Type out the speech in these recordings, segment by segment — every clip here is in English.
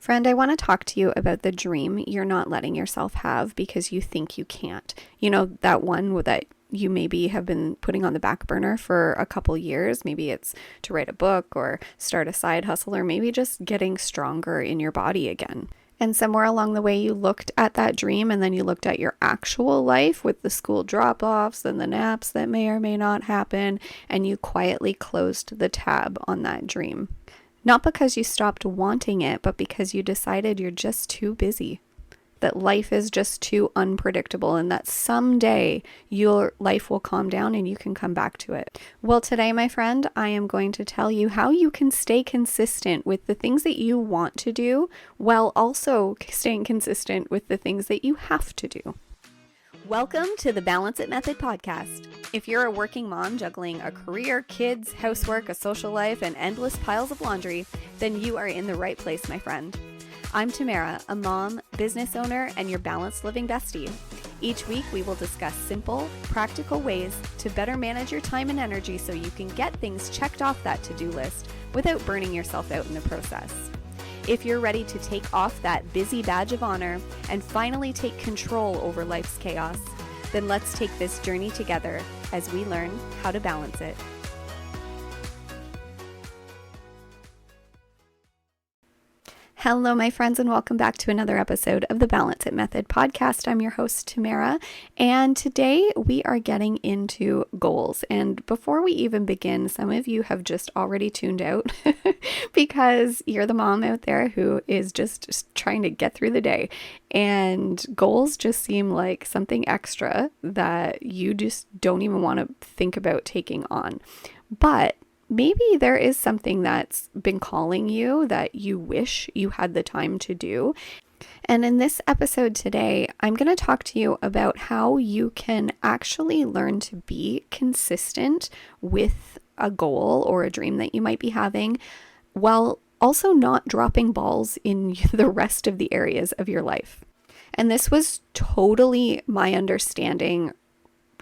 Friend, I want to talk to you about the dream you're not letting yourself have because you think you can't. You know, that one that you maybe have been putting on the back burner for a couple years. Maybe it's to write a book or start a side hustle, or maybe just getting stronger in your body again. And somewhere along the way, you looked at that dream and then you looked at your actual life with the school drop-offs and the naps that may or may not happen, and you quietly closed the tab on that dream. Not because you stopped wanting it, but because you decided you're just too busy, that life is just too unpredictable, and that someday your life will calm down and you can come back to it. Well, today, my friend, I am going to tell you how you can stay consistent with the things that you want to do while also staying consistent with the things that you have to do. Welcome to the Balance It Method podcast. If you're a working mom juggling a career, kids, housework, a social life, and endless piles of laundry, then you are in the right place, my friend. I'm Tamara, a mom, business owner, and your balanced living bestie. Each week, we will discuss simple, practical ways to better manage your time and energy so you can get things checked off that to-do list without burning yourself out in the process. If you're ready to take off that busy badge of honor and finally take control over life's chaos, then let's take this journey together as we learn how to balance it. Hello, my friends, and welcome back to another episode of the Balance It Method podcast. I'm your host, Tamara, and today we are getting into goals. And before we even begin, some of you have just already tuned out because you're the mom out there who is just trying to get through the day. And goals just seem like something extra that you just don't even want to think about taking on. But maybe there is something that's been calling you that you wish you had the time to do. And in this episode today, I'm going to talk to you about how you can actually learn to be consistent with a goal or a dream that you might be having, while also not dropping balls in the rest of the areas of your life. And this was totally my understanding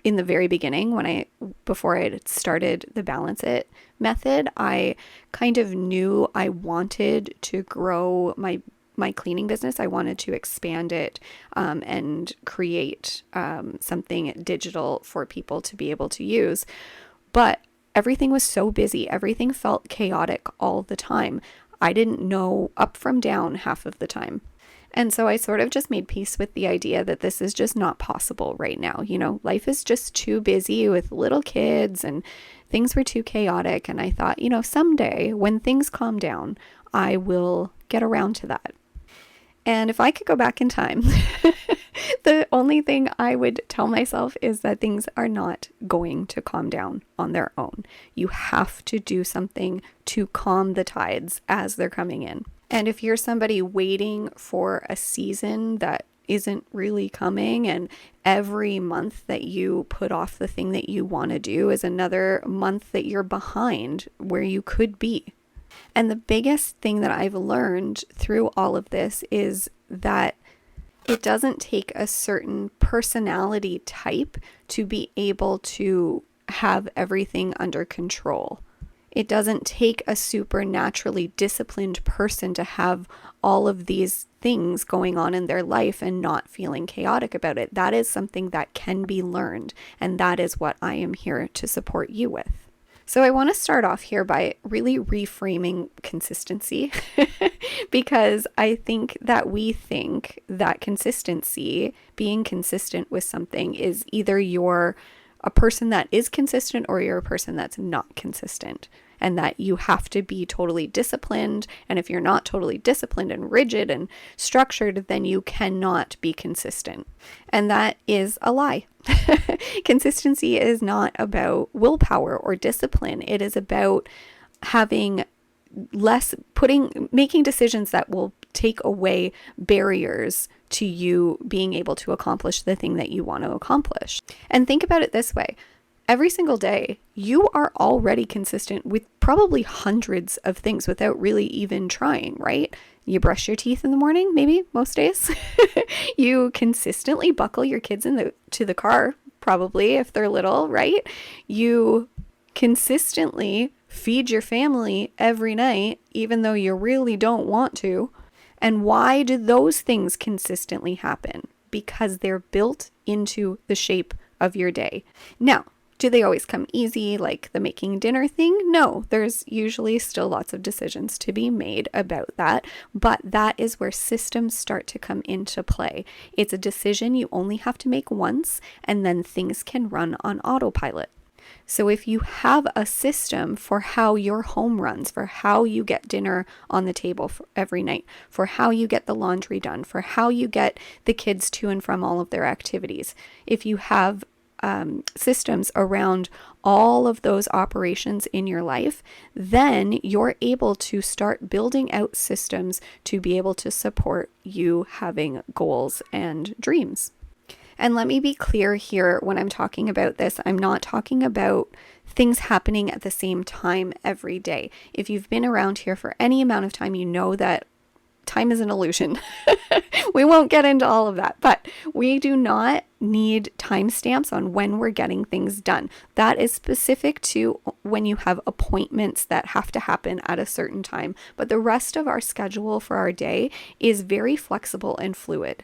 in the very beginning, before I had started the Balance It method. I kind of knew I wanted to grow my cleaning business. I wanted to expand it and create something digital for people to be able to use. But everything was so busy. Everything felt chaotic all the time. I didn't know up from down half of the time. And so I sort of just made peace with the idea that this is just not possible right now. You know, life is just too busy with little kids and things were too chaotic. And I thought, you know, someday when things calm down, I will get around to that. And if I could go back in time, the only thing I would tell myself is that things are not going to calm down on their own. You have to do something to calm the tides as they're coming in. And if you're somebody waiting for a season that isn't really coming, and every month that you put off the thing that you want to do is another month that you're behind where you could be. And the biggest thing that I've learned through all of this is that it doesn't take a certain personality type to be able to have everything under control. It doesn't take a supernaturally disciplined person to have all of these things going on in their life and not feeling chaotic about it. That is something that can be learned, and that is what I am here to support you with. So I want to start off here by really reframing consistency because I think that we think that consistency, being consistent with something, is either you're a person that is consistent or you're a person that's not consistent, and that you have to be totally disciplined. And if you're not totally disciplined and rigid and structured, then you cannot be consistent. And that is a lie. Consistency is not about willpower or discipline. It is about having making decisions that will take away barriers to you being able to accomplish the thing that you want to accomplish. And think about it this way. Every single day, you are already consistent with probably hundreds of things without really even trying, right? You brush your teeth in the morning, maybe most days. You consistently buckle your kids to the car, probably if they're little, right? You consistently feed your family every night, even though you really don't want to. And why do those things consistently happen? Because they're built into the shape of your day. Now, do they always come easy, like the making dinner thing? No, there's usually still lots of decisions to be made about that, but that is where systems start to come into play. It's a decision you only have to make once, and then things can run on autopilot. So if you have a system for how your home runs, for how you get dinner on the table every night, for how you get the laundry done, for how you get the kids to and from all of their activities, if you have systems around all of those operations in your life, then you're able to start building out systems to be able to support you having goals and dreams. And let me be clear here when I'm talking about this, I'm not talking about things happening at the same time every day. If you've been around here for any amount of time, you know that time is an illusion. We won't get into all of that, but we do not need timestamps on when we're getting things done. That is specific to when you have appointments that have to happen at a certain time. But the rest of our schedule for our day is very flexible and fluid.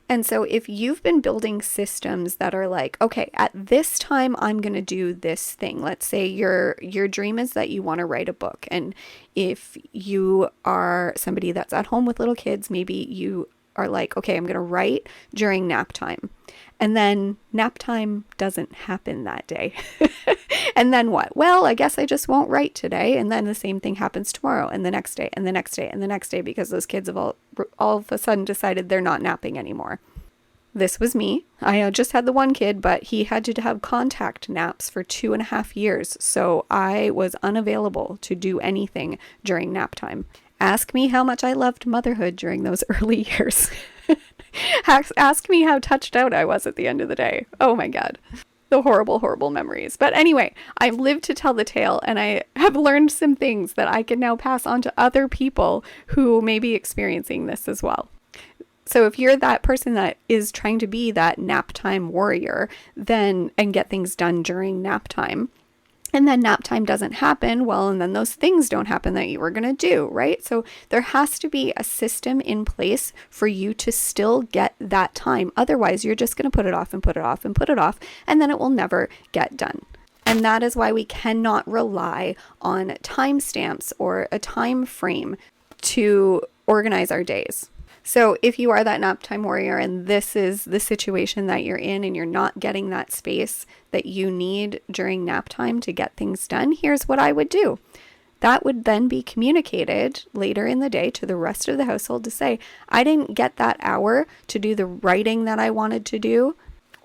And so if you've been building systems that are like, okay, at this time, I'm going to do this thing. Let's say your dream is that you want to write a book. And if you are somebody that's at home with little kids, maybe you are like, okay, I'm going to write during nap time. And then nap time doesn't happen that day. And then what? Well, I guess I just won't write today. And then the same thing happens tomorrow and the next day and the next day and the next day because those kids have all of a sudden decided they're not napping anymore. This was me. I just had the one kid, but he had to have contact naps for 2.5 years. So I was unavailable to do anything during nap time. Ask me how much I loved motherhood during those early years. Ask me how touched out I was at the end of the day. Oh my God. The horrible, horrible memories. But anyway, I've lived to tell the tale and I have learned some things that I can now pass on to other people who may be experiencing this as well. So if you're that person that is trying to be that nap time warrior, then and get things done during nap time, and then nap time doesn't happen, well, and then those things don't happen that you were going to do, right? So there has to be a system in place for you to still get that time. Otherwise, you're just going to put it off and put it off and put it off, and then it will never get done. And that is why we cannot rely on timestamps or a time frame to organize our days. So if you are that nap time warrior and this is the situation that you're in and you're not getting that space that you need during nap time to get things done, here's what I would do. That would then be communicated later in the day to the rest of the household to say, I didn't get that hour to do the writing that I wanted to do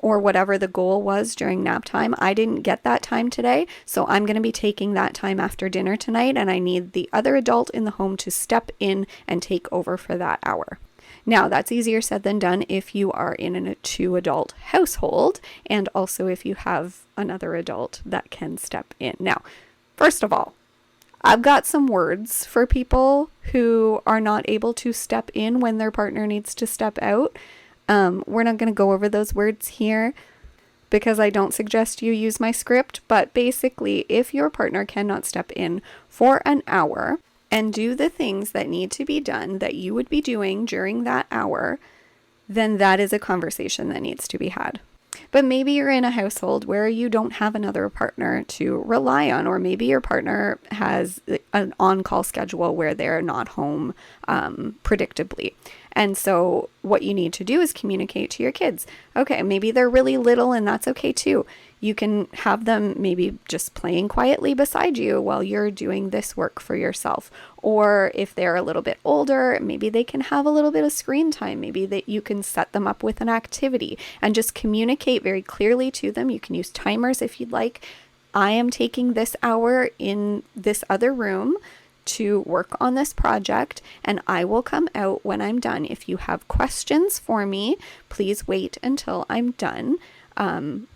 or whatever the goal was during nap time. I didn't get that time today, so I'm going to be taking that time after dinner tonight, and I need the other adult in the home to step in and take over for that hour. Now, that's easier said than done if you are in a 2-adult household and also if you have another adult that can step in. Now, first of all, I've got some words for people who are not able to step in when their partner needs to step out. We're not going to go over those words here because I don't suggest you use my script, but basically, if your partner cannot step in for an hour and do the things that need to be done that you would be doing during that hour, then that is a conversation that needs to be had. But maybe you're in a household where you don't have another partner to rely on, or maybe your partner has an on-call schedule where they're not home predictably. And so what you need to do is communicate to your kids. Okay, maybe they're really little and that's okay too. You can have them maybe just playing quietly beside you while you're doing this work for yourself. Or if they're a little bit older, maybe they can have a little bit of screen time. Maybe that you can set them up with an activity and just communicate very clearly to them. You can use timers if you'd like. I am taking this hour in this other room to work on this project, and I will come out when I'm done. If you have questions for me, please wait until I'm done. And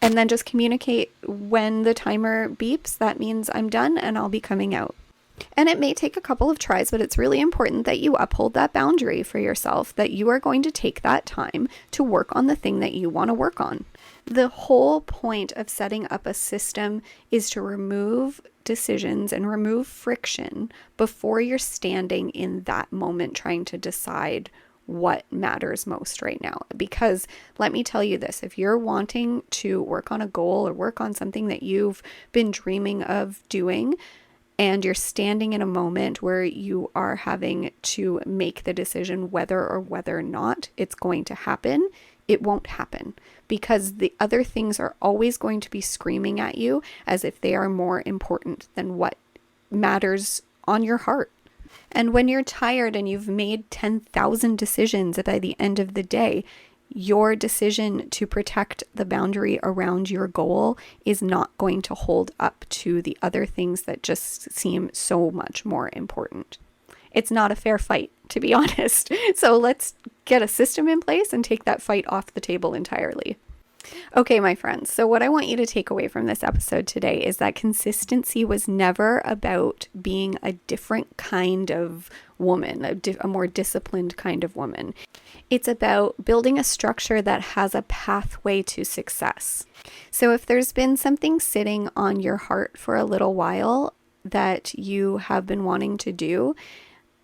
then just communicate when the timer beeps. That means I'm done and I'll be coming out. And it may take a couple of tries, but it's really important that you uphold that boundary for yourself, that you are going to take that time to work on the thing that you want to work on. The whole point of setting up a system is to remove decisions and remove friction before you're standing in that moment trying to decide what matters most right now. Because let me tell you this, if you're wanting to work on a goal or work on something that you've been dreaming of doing, and you're standing in a moment where you are having to make the decision whether or not it's going to happen, it won't happen, because the other things are always going to be screaming at you as if they are more important than what matters on your heart. And when you're tired and you've made 10,000 decisions by the end of the day, your decision to protect the boundary around your goal is not going to hold up to the other things that just seem so much more important. It's not a fair fight, to be honest. So let's get a system in place and take that fight off the table entirely. Okay, my friends, so what I want you to take away from this episode today is that consistency was never about being a different kind of woman, a more disciplined kind of woman. It's about building a structure that has a pathway to success. So if there's been something sitting on your heart for a little while that you have been wanting to do,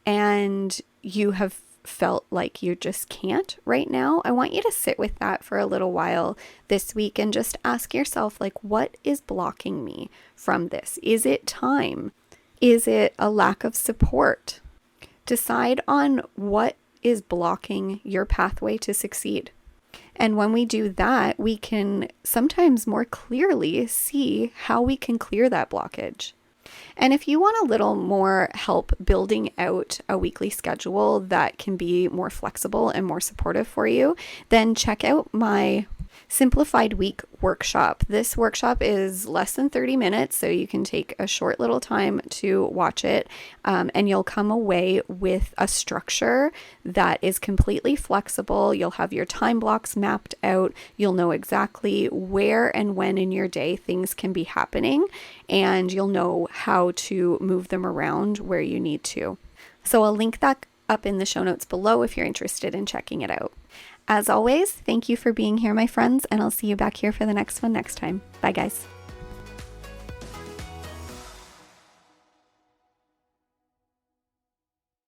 and you have felt like you just can't right now, I want you to sit with that for a little while this week and just ask yourself, like, what is blocking me from this? Is it time? Is it a lack of support? Decide on what is blocking your pathway to succeed. And when we do that, we can sometimes more clearly see how we can clear that blockage. And if you want a little more help building out a weekly schedule that can be more flexible and more supportive for you, then check out my Simplified Week workshop. This workshop is less than 30 minutes, so you can take a short little time to watch it, and you'll come away with a structure that is completely flexible. You'll have your time blocks mapped out. You'll know exactly where and when in your day things can be happening, and you'll know how to move them around where you need to. So I'll link that up in the show notes below if you're interested in checking it out. As always, thank you for being here, my friends, and I'll see you back here for the next one next time. Bye, guys.